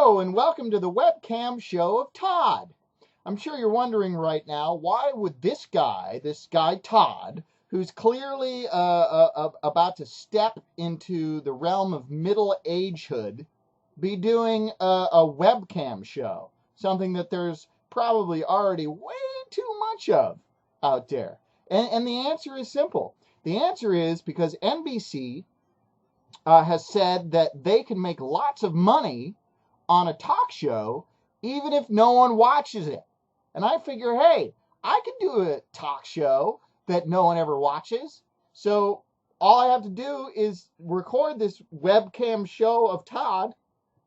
Hello and welcome to the webcam show of Todd. I'm sure you're wondering right now, why would this guy Todd, who's clearly about to step into the realm of middle agehood, be doing a webcam show? Something that there's probably already way too much of out there. And the answer is simple. The answer is because NBC has said that they can make lots of money on a talk show even if no one watches it. And I figure, hey, I could do a talk show that no one ever watches. So all I have to do is record this webcam show of Todd,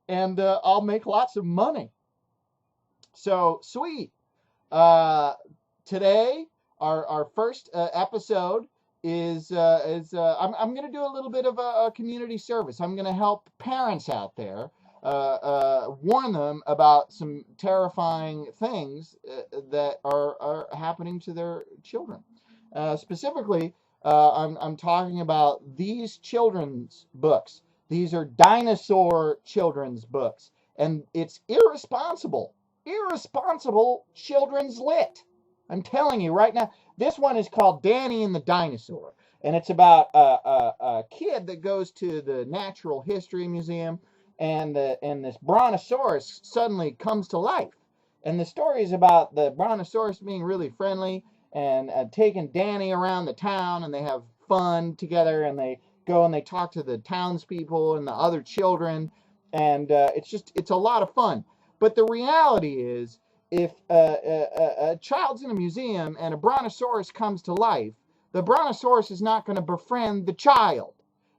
and I'll make lots of money. So sweet. Today, our first episode is I'm going to do a little bit of a community service. I'm going to help parents out there, warn them about some terrifying things that are happening to their children. Specifically, I'm talking about these children's books. These are dinosaur children's books, and it's irresponsible children's lit. I'm telling you right now. This one is called Danny and the Dinosaur, and it's about a kid that goes to the Natural History Museum, and this brontosaurus suddenly comes to life. And the story is about the brontosaurus being really friendly and taking Danny around the town, and they have fun together, and they go and they talk to the townspeople and the other children, and it's a lot of fun. But the reality is, if a child's in a museum and a brontosaurus comes to life, the brontosaurus is not going to befriend the child.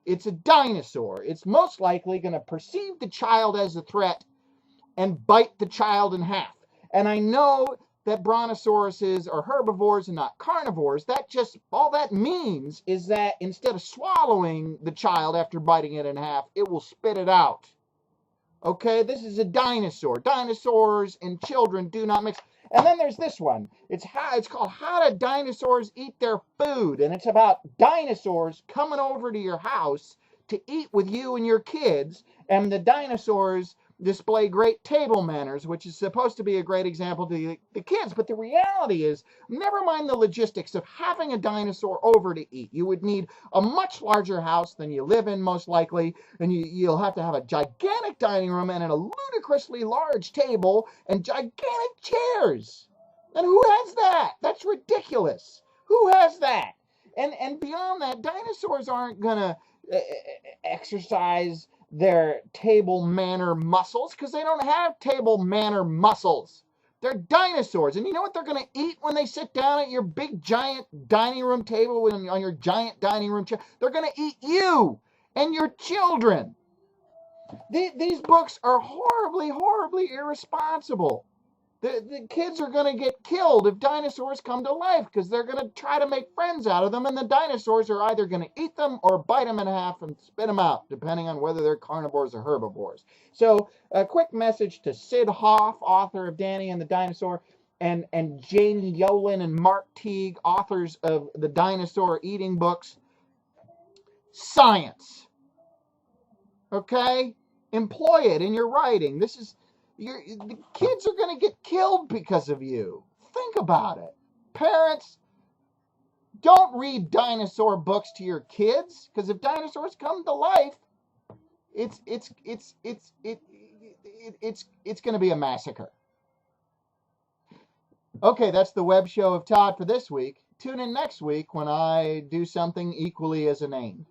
It's a dinosaur. It's most likely going to perceive the child as a threat and bite the child in half. And I know that brontosauruses are herbivores and not carnivores. All that means is that instead of swallowing the child after biting it in half, it will spit it out. Okay, this is a dinosaur. Dinosaurs and children do not mix. And then there's this one. It's called How Do Dinosaurs Eat Their Food? And it's about dinosaurs coming over to your house to eat with you and your kids. And the dinosaurs display great table manners, which is supposed to be a great example to the kids. But the reality is, never mind the logistics of having a dinosaur over to eat. You would need a much larger house than you live in, most likely, and you'll have to have a gigantic dining room and a ludicrously large table and gigantic chairs. And who has that? That's ridiculous. Who has that? And beyond that, dinosaurs aren't going to exercise their table manner muscles, because they don't have table manner muscles. They're dinosaurs. And you know what they're going to eat when they sit down at your big giant dining room table on your giant dining room chair? They're going to eat you and your children. These books are horribly, horribly irresponsible. The kids are going to get killed if dinosaurs come to life, because they're going to try to make friends out of them, and the dinosaurs are either going to eat them or bite them in half and spit them out, depending on whether they're carnivores or herbivores. So a quick message to Sid Hoff, author of Danny and the Dinosaur, and Jane Yolen and Mark Teague, authors of the dinosaur eating books. Science. Okay? Employ it in your writing. The kids are going to get killed because of you. Think about it. Parents, don't read dinosaur books to your kids, because if dinosaurs come to life, it's going to be a massacre. Okay, that's the web show of Todd for this week. Tune in next week when I do something equally as inane.